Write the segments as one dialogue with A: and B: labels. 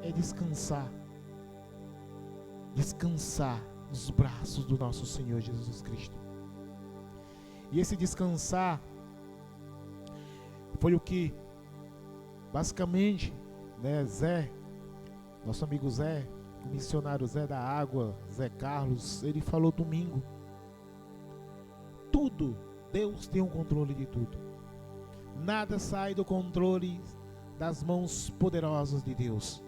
A: é descansar. Descansar nos braços do nosso Senhor Jesus Cristo. E esse descansar foi o que basicamente, né, Zé, nosso amigo Zé, o missionário Zé da Água, Zé Carlos, ele falou domingo. Tudo, Deus tem um controle de tudo. Nada sai do controle das mãos poderosas de Deus.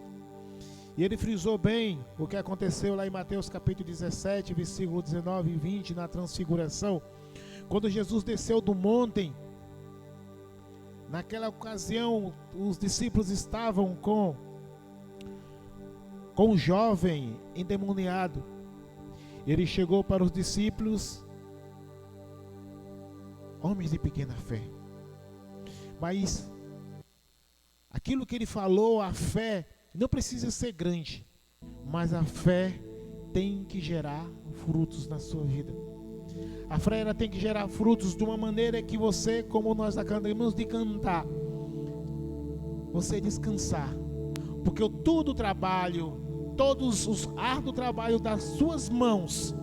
A: E ele frisou bem o que aconteceu lá em Mateus capítulo 17, versículo 19 e 20, na transfiguração. Quando Jesus desceu do monte, naquela ocasião, os discípulos estavam com um jovem endemoniado. Ele chegou para os discípulos, homens de pequena fé. Mas aquilo que ele falou, a fé, não precisa ser grande, mas a fé tem que gerar frutos na sua vida. A fé ela tem que gerar frutos de uma maneira que você, como nós acabamos de cantar, você descansar. Porque todo o trabalho, todos os árduo trabalho das suas mãos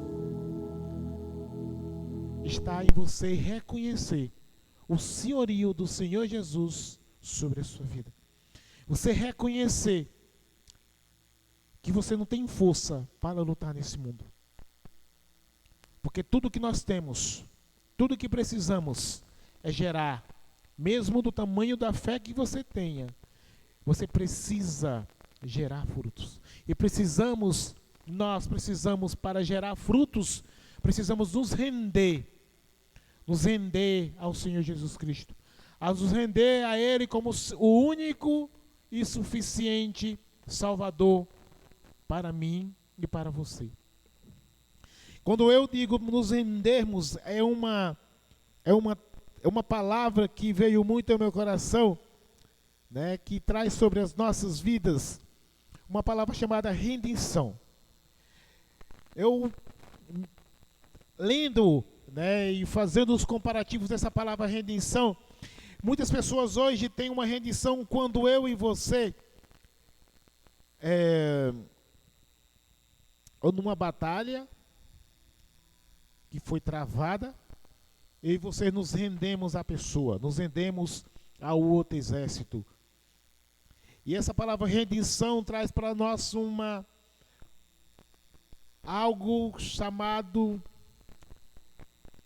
A: está em você reconhecer o senhorio do Senhor Jesus sobre a sua vida. Você reconhecer que você não tem força para lutar nesse mundo. Porque tudo que nós temos, tudo que precisamos é gerar, mesmo do tamanho da fé que você tenha, você precisa gerar frutos. E nós precisamos para gerar frutos, precisamos nos render ao Senhor Jesus Cristo, a nos render a Ele como o único e suficiente Salvador para mim e para você. Quando eu digo nos rendermos, é uma palavra que veio muito ao meu coração, né, que traz sobre as nossas vidas uma palavra chamada rendição. Eu lendo, né, e fazendo os comparativos dessa palavra rendição, muitas pessoas hoje têm uma rendição quando eu e você ou numa batalha que foi travada, eu e você nos rendemos à pessoa, nos rendemos ao outro exército. E essa palavra rendição traz para nós algo chamado,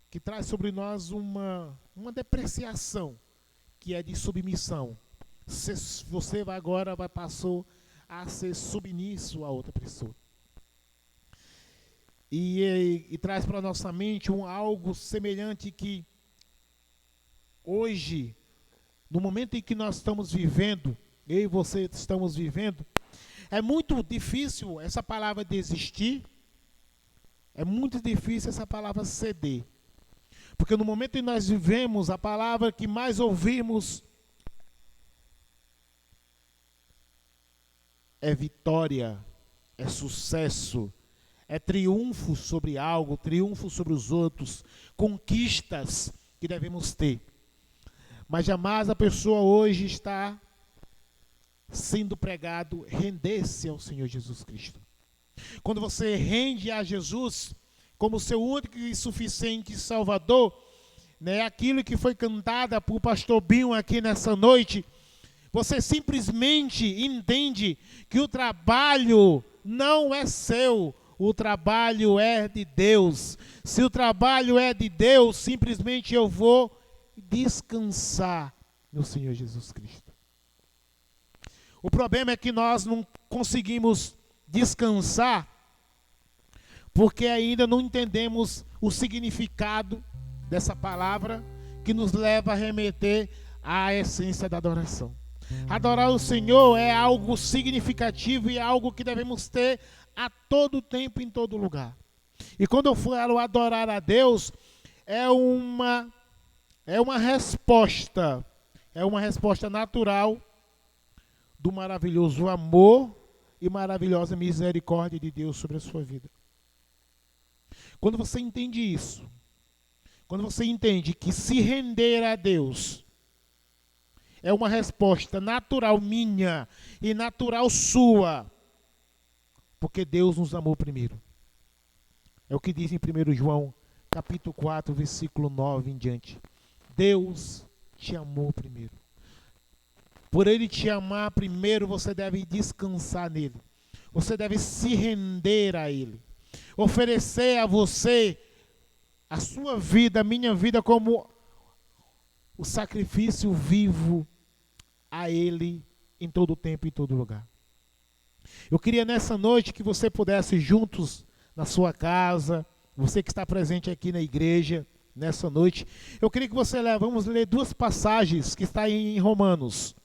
A: que traz sobre nós uma depreciação, que é de submissão. Você agora passou a ser submisso a outra pessoa. E traz para a nossa mente algo semelhante que hoje, no momento em que nós estamos vivendo, eu e você estamos vivendo, é muito difícil essa palavra desistir, é muito difícil essa palavra ceder. Porque no momento em que nós vivemos, a palavra que mais ouvimos é vitória, é sucesso, é triunfo sobre algo, triunfo sobre os outros, conquistas que devemos ter. Mas jamais a pessoa hoje está sendo pregado render-se ao Senhor Jesus Cristo. Quando você rende a Jesus como seu único e suficiente Salvador, né, aquilo que foi cantada por pastor Binho aqui nessa noite, você simplesmente entende que o trabalho não é seu, o trabalho é de Deus. Se o trabalho é de Deus, simplesmente eu vou descansar no Senhor Jesus Cristo. O problema é que nós não conseguimos descansar porque ainda não entendemos o significado dessa palavra que nos leva a remeter à essência da adoração. Adorar o Senhor é algo significativo e é algo que devemos ter a todo tempo, em todo lugar. E quando eu falo adorar a Deus, é uma resposta natural do maravilhoso amor e maravilhosa misericórdia de Deus sobre a sua vida. Quando você entende isso, quando você entende que se render a Deus é uma resposta natural minha e natural sua, porque Deus nos amou primeiro. É o que diz em 1 João, capítulo 4, versículo 9 em diante. Deus te amou primeiro. Por Ele te amar primeiro, você deve descansar nele. Você deve se render a Ele. Oferecer a você a sua vida, a minha vida, como o sacrifício vivo a Ele em todo tempo e em todo lugar. Eu queria nessa noite que você pudesse juntos na sua casa, você que está presente aqui na igreja nessa noite, eu queria que você vamos ler duas passagens que está em Romanos.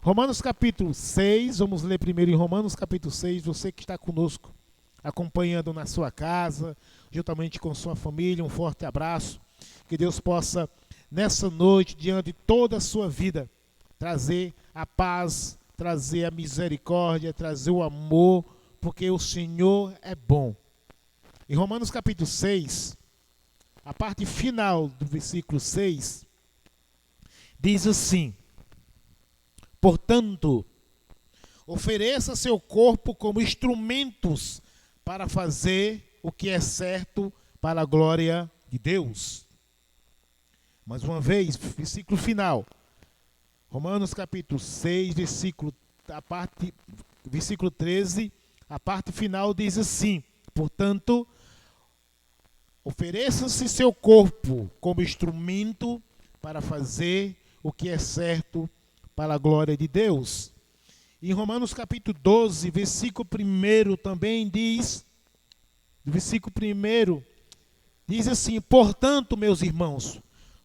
A: Romanos capítulo 6, vamos ler primeiro em Romanos capítulo 6, você que está conosco, acompanhando na sua casa, juntamente com sua família, um forte abraço, que Deus possa nessa noite, diante de toda a sua vida, trazer a paz, trazer a misericórdia, trazer o amor, porque o Senhor é bom. Em Romanos capítulo 6, a parte final do versículo 6, diz assim: portanto, ofereça seu corpo como instrumentos para fazer o que é certo para a glória de Deus. Mais uma vez, versículo final. Romanos capítulo 6, versículo 13, a parte final diz assim: portanto, ofereça-se seu corpo como instrumento para fazer o que é certo para a glória de Deus. Em Romanos capítulo 12, versículo 1 também diz, versículo 1 diz assim: portanto, meus irmãos,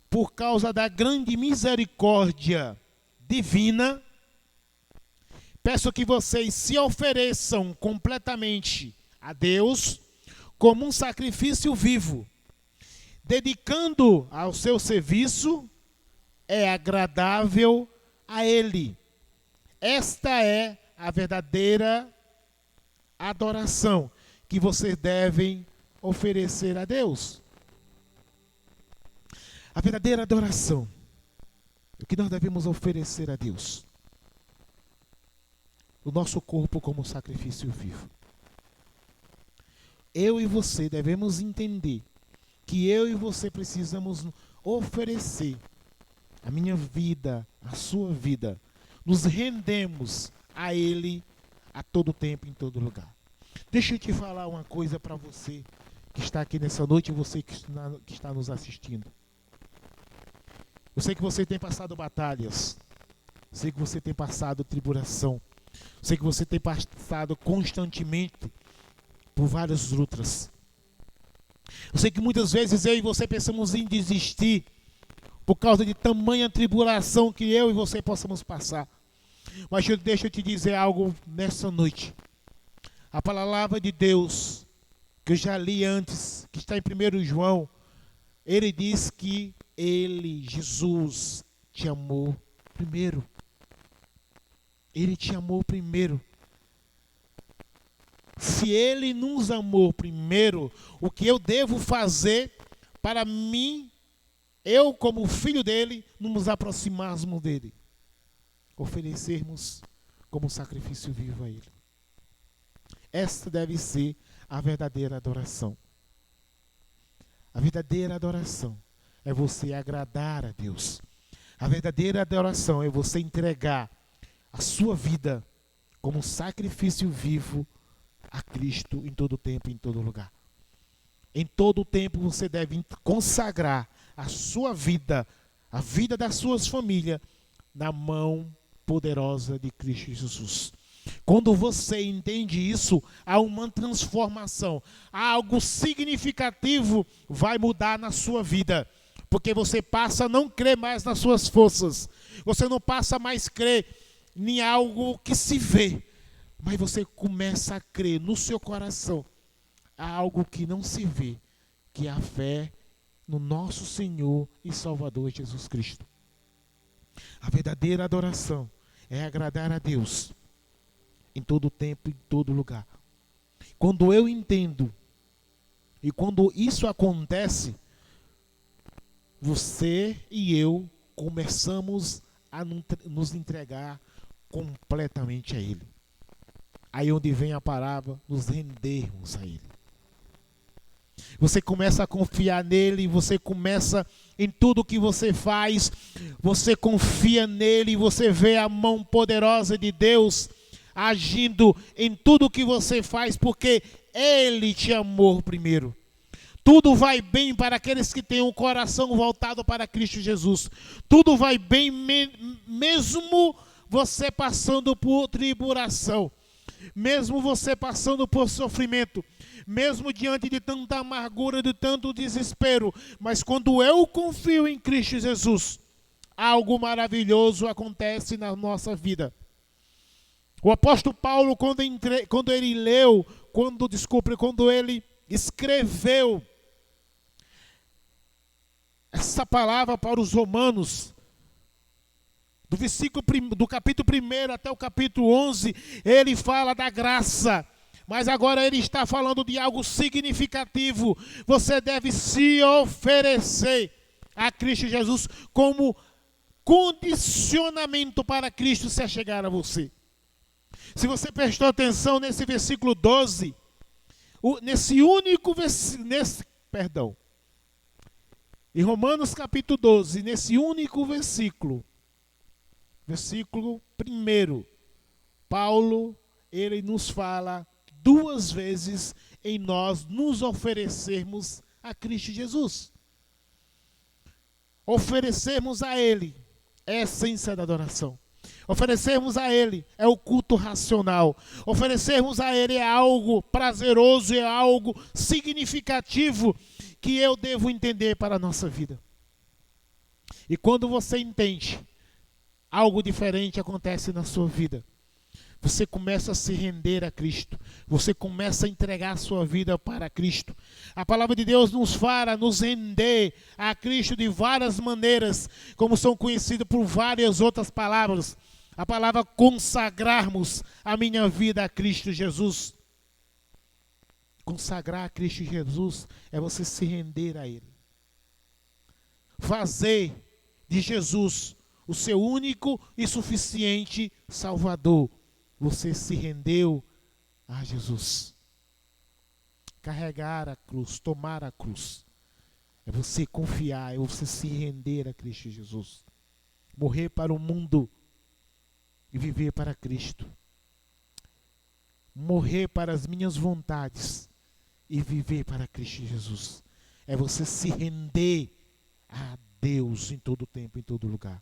A: por causa da grande misericórdia divina, peço que vocês se ofereçam completamente a Deus como um sacrifício vivo, dedicando ao seu serviço, é agradável a Ele. Esta é a verdadeira adoração que vocês devem oferecer a Deus. A verdadeira adoração, o que nós devemos oferecer a Deus. O nosso corpo como sacrifício vivo. Eu e você devemos entender que eu e você precisamos oferecer a minha vida, a sua vida. Nos rendemos a Ele a todo tempo, em todo lugar. Deixa eu te falar uma coisa para você que está aqui nessa noite e você que está nos assistindo. Eu sei que você tem passado batalhas. Eu sei que você tem passado tribulação. Eu sei que você tem passado constantemente por várias lutas. Eu sei que muitas vezes eu e você pensamos em desistir por causa de tamanha tribulação que eu e você possamos passar. Mas deixa eu te dizer algo nessa noite. A palavra de Deus, que eu já li antes, que está em 1 João, ele diz que Ele, Jesus, te amou primeiro. Ele te amou primeiro. Se Ele nos amou primeiro, o que eu devo fazer para mim, eu como filho dele, nos aproximarmos dele? Oferecermos como sacrifício vivo a Ele. Esta deve ser a verdadeira adoração. A verdadeira adoração é você agradar a Deus. A verdadeira adoração é você entregar a sua vida como um sacrifício vivo a Cristo em todo tempo e em todo lugar. Em todo tempo você deve consagrar a sua vida, a vida das suas famílias, na mão poderosa de Cristo Jesus. Quando você entende isso, há uma transformação, há algo significativo vai mudar na sua vida. Porque você passa a não crer mais nas suas forças. Você não passa mais a crer em algo que se vê. Mas você começa a crer no seu coração. Há algo que não se vê. Que é a fé no nosso Senhor e Salvador Jesus Cristo. A verdadeira adoração é agradar a Deus. Em todo tempo, em todo lugar. Quando eu entendo. E quando isso acontece, você e eu começamos a nos entregar completamente a Ele. Aí onde vem a palavra, nos rendermos a Ele. Você começa a confiar nele, você começa em tudo que você faz, você confia nele, você vê a mão poderosa de Deus agindo em tudo que você faz, porque Ele te amou primeiro. Tudo vai bem para aqueles que têm o coração voltado para Cristo Jesus. Tudo vai bem mesmo você passando por tribulação, mesmo você passando por sofrimento, mesmo diante de tanta amargura, de tanto desespero. Mas quando eu confio em Cristo Jesus, algo maravilhoso acontece na nossa vida. O apóstolo Paulo, quando ele escreveu essa palavra para os romanos, do capítulo 1 até o capítulo 11, ele fala da graça. Mas agora ele está falando de algo significativo. Você deve se oferecer a Cristo Jesus como condicionamento para Cristo se achegar a você. Se você prestou atenção nesse versículo 12, em Romanos capítulo 12, nesse único versículo 1, Paulo, ele nos fala 2 vezes em nós nos oferecermos a Cristo Jesus. Oferecermos a Ele é a essência da adoração. Oferecermos a Ele é o culto racional. Oferecermos a Ele é algo prazeroso, é algo significativo que eu devo entender para a nossa vida. E quando você entende, algo diferente acontece na sua vida. Você começa a se render a Cristo. Você começa a entregar a sua vida para Cristo. A palavra de Deus nos fala, nos render a Cristo de várias maneiras, como são conhecidas por várias outras palavras. A palavra consagrarmos a minha vida a Cristo Jesus. Consagrar a Cristo Jesus é você se render a Ele. Fazer de Jesus o seu único e suficiente Salvador. Você se rendeu a Jesus. Carregar a cruz, tomar a cruz, é você confiar, é você se render a Cristo Jesus. Morrer para o mundo e viver para Cristo. Morrer para as minhas vontades e viver para Cristo Jesus. É você se render a Deus em todo tempo, em todo lugar.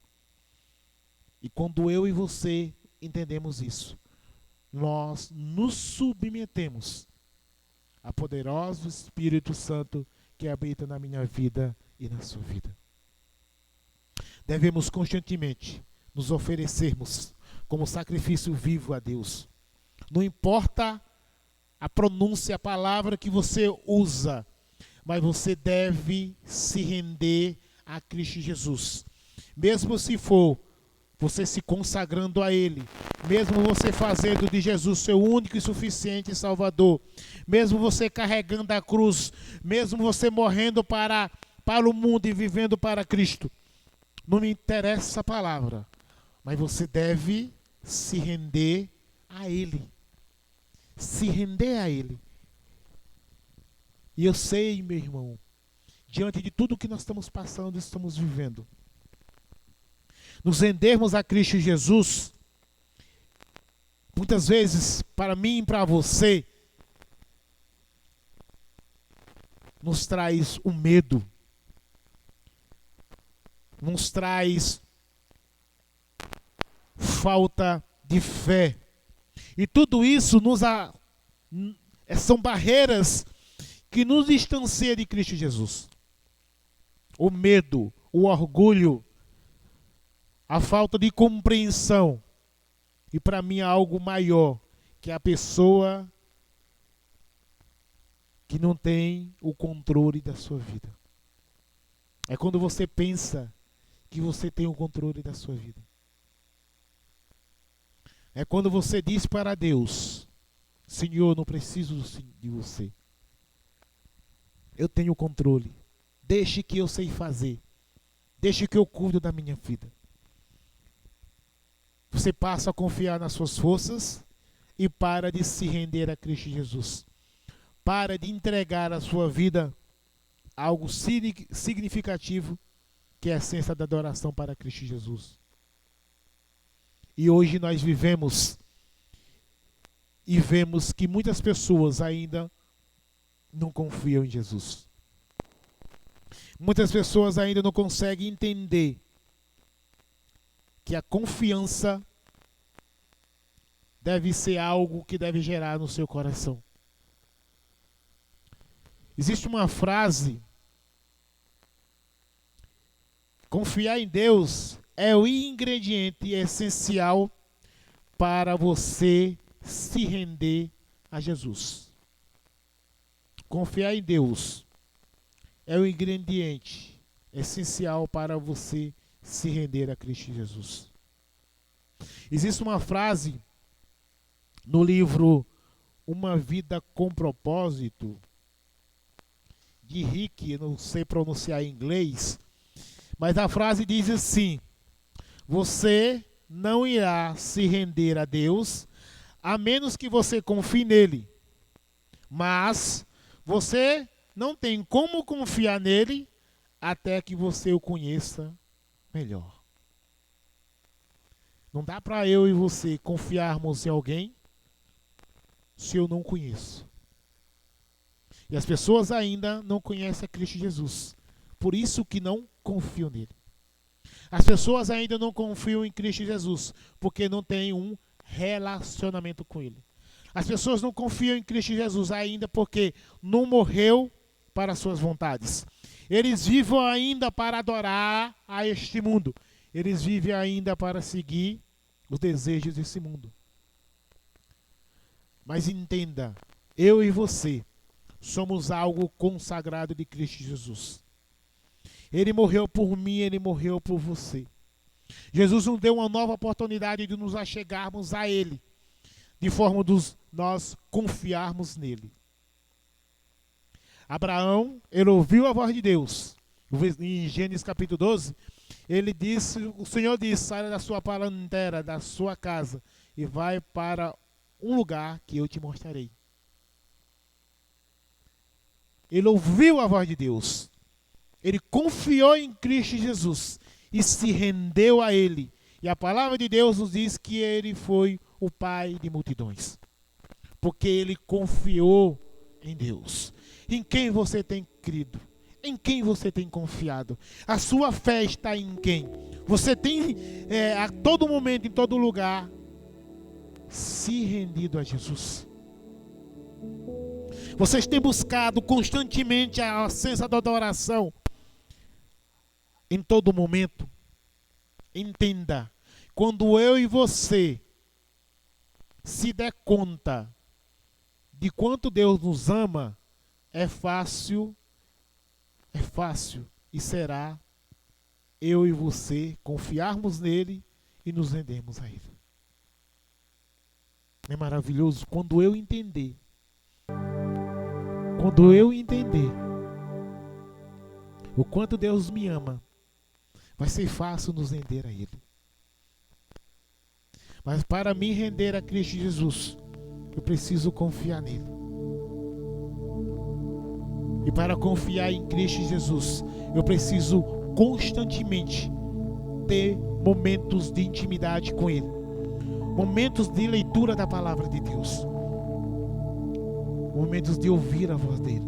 A: E quando eu e você entendemos isso, nós nos submetemos ao poderoso Espírito Santo que habita na minha vida e na sua vida. Devemos constantemente nos oferecermos como sacrifício vivo a Deus. Não importa a pronúncia, a palavra que você usa, mas você deve se render a Cristo Jesus. Mesmo se for você se consagrando a Ele, mesmo você fazendo de Jesus seu único e suficiente Salvador, mesmo você carregando a cruz, mesmo você morrendo para o mundo e vivendo para Cristo, não me interessa a palavra, mas você deve se render a Ele. Se render a Ele. E eu sei, meu irmão, diante de tudo que nós estamos passando, estamos vivendo, nos rendermos a Cristo Jesus, muitas vezes, para mim e para você, nos traz o medo, nos traz falta de fé. E tudo isso são barreiras que nos distanciam de Cristo Jesus. O medo, o orgulho, a falta de compreensão. E para mim é algo maior, que é a pessoa que não tem o controle da sua vida. É quando você pensa que você tem o controle da sua vida. É quando você diz para Deus: Senhor, não preciso de você. Eu tenho o controle. Deixe que eu sei fazer. Deixe que eu cuido da minha vida. você passa a confiar nas suas forças e para de se render a Cristo Jesus. Para de entregar a sua vida a algo significativo, que é a essência da adoração para Cristo Jesus. E hoje nós vivemos e vemos que muitas pessoas ainda não confiam em Jesus. Muitas pessoas ainda não conseguem entender que a confiança deve ser algo que deve gerar no seu coração. Existe uma frase: confiar em Deus é o ingrediente essencial para você se render a Jesus. Confiar em Deus é o ingrediente essencial para você se render a Cristo Jesus. Existe uma frase no livro Uma Vida com Propósito, de Rick, não sei pronunciar em inglês, mas a frase diz assim: você não irá se render a Deus a menos que você confie nele, mas você não tem como confiar nele até que você o conheça melhor. Não dá para eu e você confiarmos em alguém se eu não conheço. E as pessoas ainda não conhecem a Cristo Jesus, por isso que não confiam nele. As pessoas ainda não confiam em Cristo Jesus, porque não têm um relacionamento com ele. As pessoas não confiam em Cristo Jesus ainda porque não morreu para suas vontades. Eles vivem ainda para adorar a este mundo. Eles vivem ainda para seguir os desejos desse mundo. Mas entenda, eu e você somos algo consagrado de Cristo Jesus. Ele morreu por mim, ele morreu por você. Jesus nos deu uma nova oportunidade de nos achegarmos a ele, de forma de nós confiarmos nele. Abraão, ele ouviu a voz de Deus. Em Gênesis capítulo 12, o Senhor disse: saia da sua parentela, da sua casa, e vai para um lugar que eu te mostrarei. Ele ouviu a voz de Deus. Ele confiou em Cristo Jesus e se rendeu a ele. E a palavra de Deus nos diz que ele foi o pai de multidões, porque ele confiou em Deus. Em quem você tem crido? Em quem você tem confiado? A sua fé está em quem? Você tem a todo momento, em todo lugar, se rendido a Jesus? Vocês têm buscado constantemente a essência da adoração em todo momento? Entenda, quando eu e você se der conta de quanto Deus nos ama, é fácil e será eu e você confiarmos nele e nos rendermos a ele. É maravilhoso quando eu entender o quanto Deus me ama, vai ser fácil nos render a ele. Mas para me render a Cristo Jesus, eu preciso confiar nele. E para confiar em Cristo Jesus, eu preciso constantemente ter momentos de intimidade com ele, momentos de leitura da palavra de Deus, momentos de ouvir a voz dele.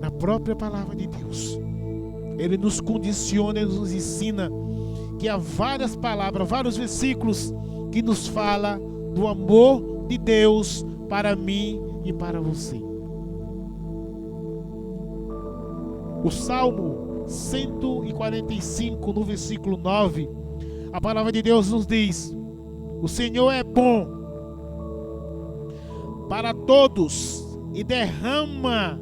A: Na própria palavra de Deus, ele nos condiciona, ele nos ensina que há várias palavras, vários versículos que nos fala do amor de Deus para mim e para você. O Salmo 145, no versículo 9, a palavra de Deus nos diz: o Senhor é bom para todos e derrama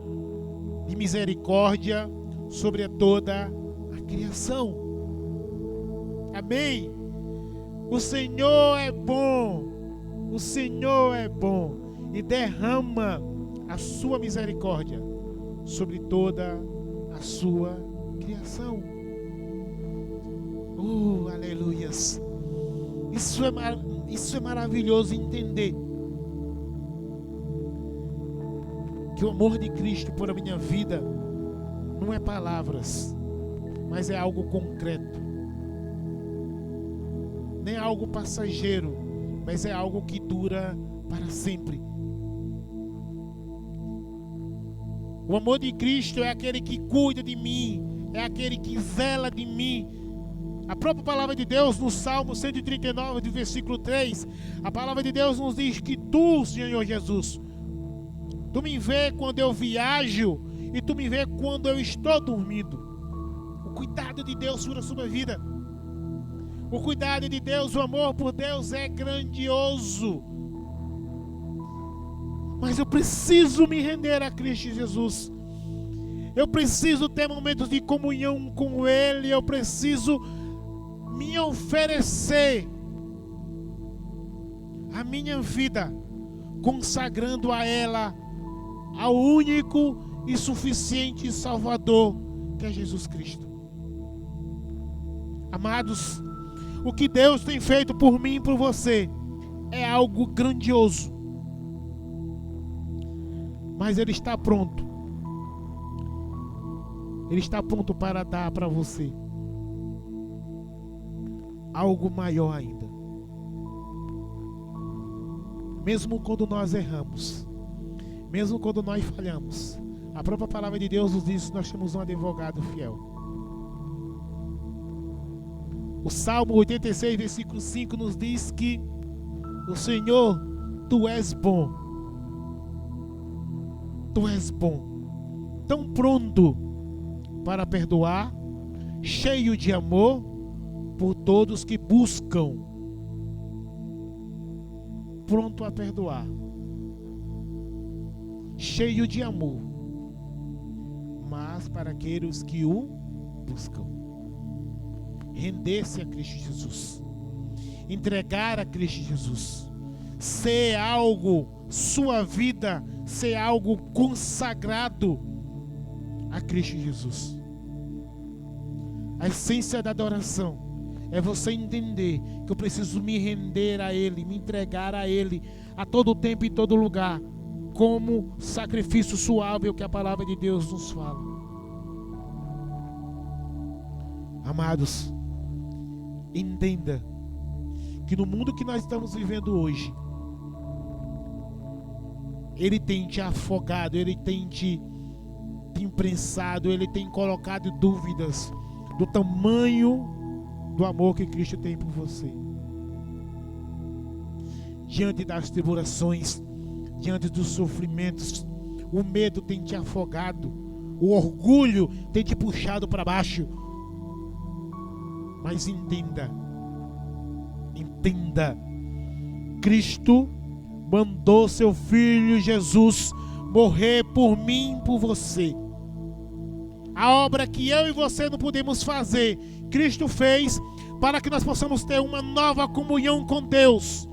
A: de misericórdia sobre toda a criação. Amém? O Senhor é bom, o Senhor é bom e derrama a sua misericórdia sobre toda a sua criação. Aleluias. Isso é maravilhoso entender que o amor de Cristo por a minha vida não é palavras, mas é algo concreto. Nem é algo passageiro, mas é algo que dura para sempre. O amor de Cristo é aquele que cuida de mim, é aquele que zela de mim. A própria palavra de Deus, no Salmo 139, do versículo 3, a palavra de Deus nos diz que tu, Senhor Jesus, tu me vê quando eu viajo e tu me vê quando eu estou dormindo. O cuidado de Deus sobre a sua vida. O cuidado de Deus, o amor por Deus é grandioso. Mas eu preciso me render a Cristo Jesus. Eu preciso ter momentos de comunhão com Ele. Eu preciso me oferecer a minha vida, consagrando a ela ao único e suficiente Salvador, que é Jesus Cristo. Amados, o que Deus tem feito por mim e por você é algo grandioso. Mas Ele está pronto. Ele está pronto para dar para você algo maior ainda. Mesmo quando nós erramos, mesmo quando nós falhamos, a própria palavra de Deus nos diz que nós temos um advogado fiel. O Salmo 86, versículo 5 nos diz que o Senhor, Tu és bom. Tu és bom, tão pronto para perdoar, cheio de amor por todos que buscam, pronto a perdoar, cheio de amor, mas para aqueles que o buscam. Render-se a Cristo Jesus, entregar a Cristo Jesus, ser algo, sua vida ser algo consagrado a Cristo Jesus. A essência da adoração é você entender que eu preciso me render a Ele, me entregar a Ele a todo tempo e todo lugar, como sacrifício suave, é o que a palavra de Deus nos fala. Amados, entenda que no mundo que nós estamos vivendo hoje, Ele tem te afogado, Ele tem te imprensado, Ele tem colocado dúvidas do tamanho do amor que Cristo tem por você. Diante das tribulações, diante dos sofrimentos, o medo tem te afogado, o orgulho tem te puxado para baixo. Mas entenda, Cristo mandou seu Filho Jesus morrer por mim e por você. A obra que eu e você não podemos fazer, Cristo fez para que nós possamos ter uma nova comunhão com Deus.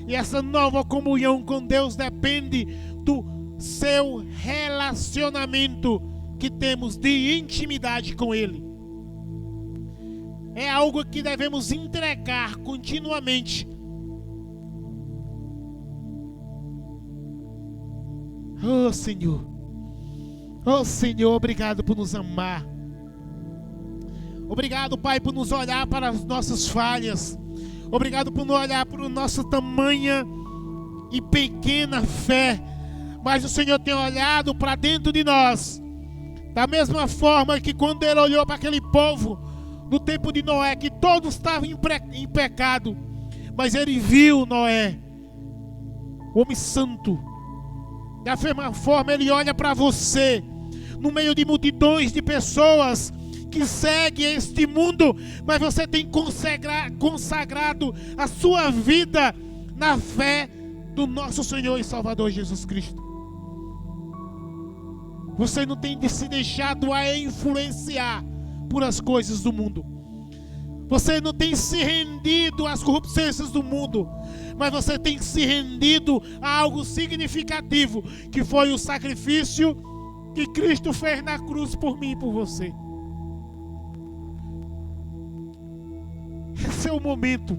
A: E essa nova comunhão com Deus depende do seu relacionamento que temos de intimidade com Ele. É algo que devemos entregar continuamente. Oh Senhor, obrigado por nos amar. Obrigado, Pai, por nos olhar para as nossas falhas. Obrigado por nos olhar para a nossa tamanha e pequena fé. Mas o Senhor tem olhado para dentro de nós. Da mesma forma que quando Ele olhou para aquele povo no tempo de Noé, que todos estavam em pecado, mas Ele viu Noé, homem santo. Da mesma forma Ele olha para você, no meio de multidões de pessoas que seguem este mundo, mas você tem consagrado a sua vida na fé do nosso Senhor e Salvador Jesus Cristo. Você não tem se deixado a influenciar por as coisas do mundo. Você não tem se rendido às corrupções do mundo, mas você tem se rendido a algo significativo, que foi o sacrifício que Cristo fez na cruz por mim e por você. Esse é o momento.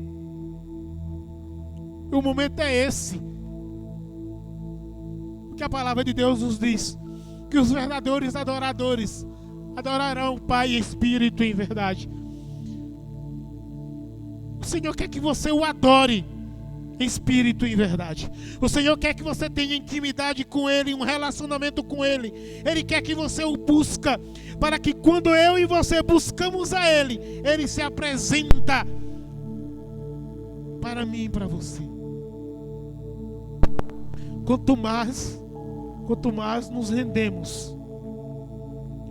A: O momento é esse. Que a palavra de Deus nos diz que os verdadeiros adoradores adorarão o Pai e Espírito em verdade. O Senhor quer que você o adore em espírito e em verdade. O Senhor quer que você tenha intimidade com Ele, um relacionamento com Ele. Ele quer que você o busque, para que quando eu e você buscamos a Ele, Ele se apresenta para mim e para você. Quanto mais nos rendemos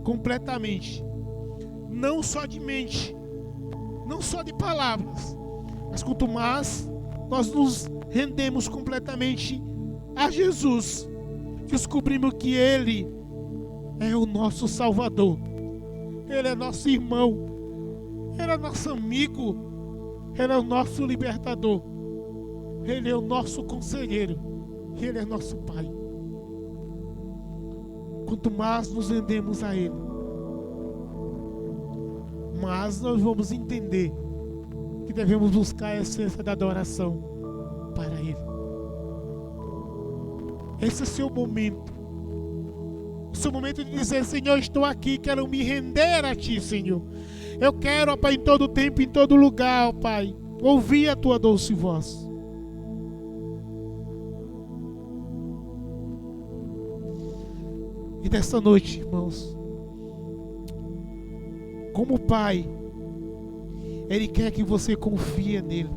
A: completamente, não só de mente, não só de palavras, mas quanto mais nós nos rendemos completamente a Jesus, descobrimos que Ele é o nosso Salvador, Ele é nosso irmão, Ele é nosso amigo, Ele é o nosso libertador, Ele é o nosso conselheiro, Ele é nosso Pai. Quanto mais nos rendemos a Ele, mais nós vamos entender que devemos buscar a essência da adoração para Ele. Esse é o seu momento. O seu momento de dizer: Senhor, estou aqui, quero me render a Ti, Senhor. Eu quero, ó Pai, em todo tempo, em todo lugar, ó Pai, ouvir a Tua doce voz. E desta noite, irmãos, como Pai, Ele quer que você confie nele.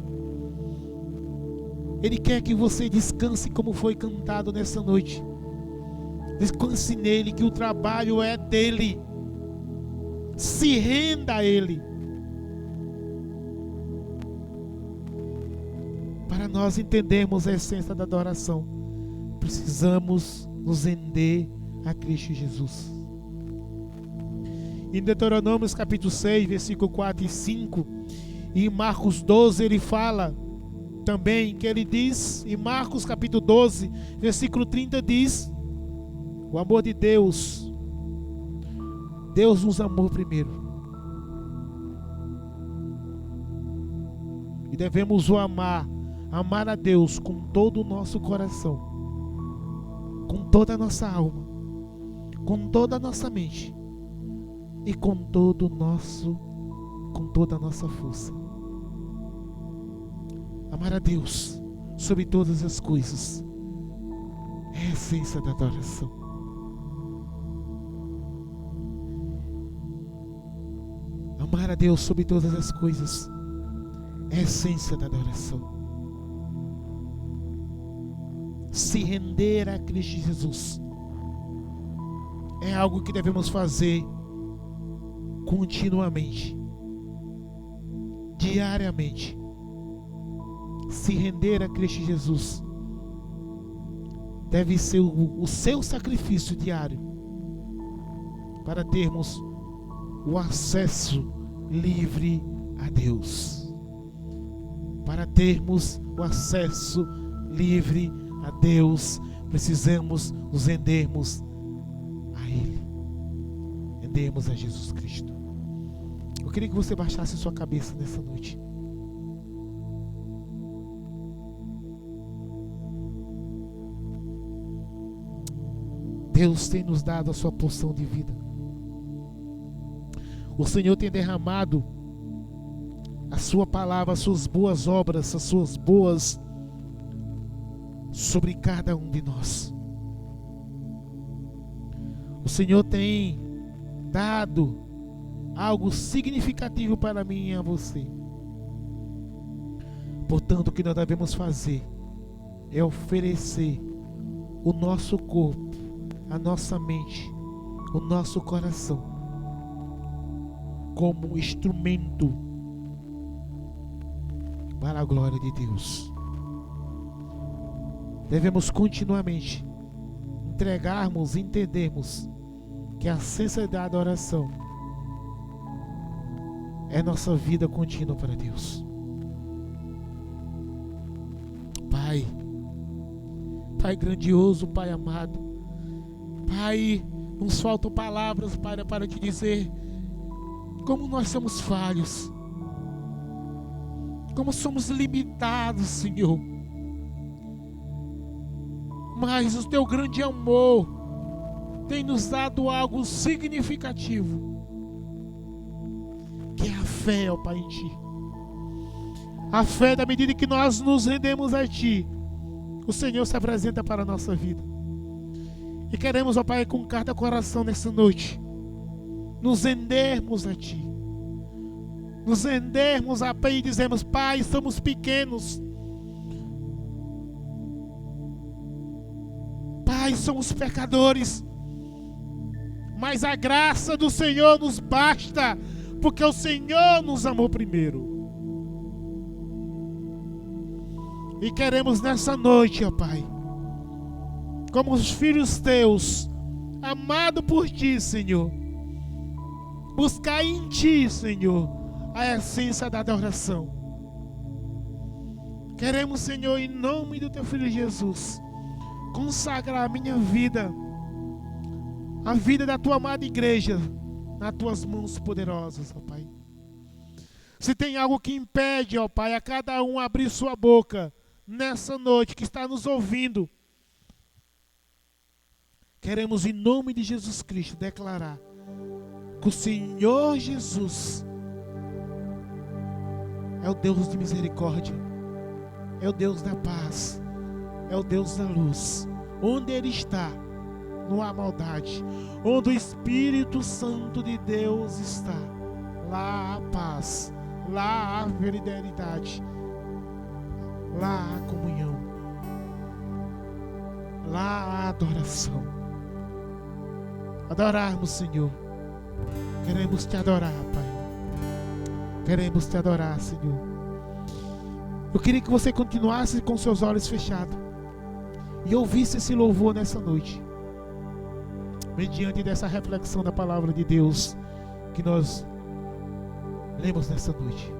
A: Ele quer que você descanse, como foi cantado nessa noite. Descanse nele, que o trabalho é dele. Se renda a Ele. Para nós entendermos a essência da adoração, precisamos nos render a Cristo Jesus. Em Deuteronômio capítulo 6, versículo 4 e 5, e em Marcos 12 ele fala também, que ele diz, em Marcos capítulo 12, versículo 30 diz: o amor de Deus, Deus nos amou primeiro, e devemos o amar a Deus com todo o nosso coração, com toda a nossa alma, com toda a nossa mente e com toda a nossa força. Amar a Deus sobre todas as coisas é a essência da adoração. Amar a Deus sobre todas as coisas é a essência da adoração. Se render a Cristo Jesus é algo que devemos fazer continuamente, diariamente. Se render a Cristo Jesus deve ser o seu sacrifício diário, para termos o acesso livre a Deus. Para termos o acesso livre a Deus, precisamos nos rendermos a Ele, rendermos a Jesus Cristo. Eu queria que você baixasse sua cabeça nessa noite. Deus tem nos dado a sua porção de vida. O Senhor tem derramado a sua palavra, as suas boas obras, as suas boas sobre cada um de nós. O Senhor tem dado algo significativo para mim e a você. Portanto, o que nós devemos fazer é oferecer o nosso corpo, a nossa mente, o nosso coração como instrumento para a glória de Deus. Devemos continuamente entregarmos e entendermos que a essência da adoração é nossa vida contínua para Deus. Pai grandioso, Pai amado, Pai, nos faltam palavras, Pai, para te dizer como nós somos falhos, como somos limitados, Senhor. Mas o teu grande amor tem nos dado algo significativo, que é a fé, ó Pai, em Ti. A fé, da medida que nós nos rendemos a Ti, o Senhor se apresenta para a nossa vida. E queremos, ó Pai, com cada coração nessa noite, nos rendermos a Ti. Nos rendermos a Pai e dizemos: Pai, somos pequenos. Pai, somos pecadores. Mas a graça do Senhor nos basta, porque o Senhor nos amou primeiro. E queremos nessa noite, ó Pai, como os filhos Teus, amados por Ti, Senhor, buscar em Ti, Senhor, a essência da adoração. Queremos, Senhor, em nome do Teu Filho Jesus, consagrar a minha vida, a vida da Tua amada igreja, nas Tuas mãos poderosas, ó Pai. Se tem algo que impede, ó Pai, a cada um abrir sua boca nessa noite, que está nos ouvindo, queremos em nome de Jesus Cristo declarar que o Senhor Jesus é o Deus de misericórdia, é o Deus da paz, é o Deus da luz. Onde Ele está, não há maldade. Onde o Espírito Santo de Deus está, lá há paz, lá há fidelidade, lá há comunhão, lá há adoração. Adorarmos, Senhor. Queremos Te adorar, Pai. Queremos Te adorar, Senhor. Eu queria que você continuasse com seus olhos fechados e ouvisse esse louvor nessa noite, mediante dessa reflexão da palavra de Deus que nós lemos nessa noite.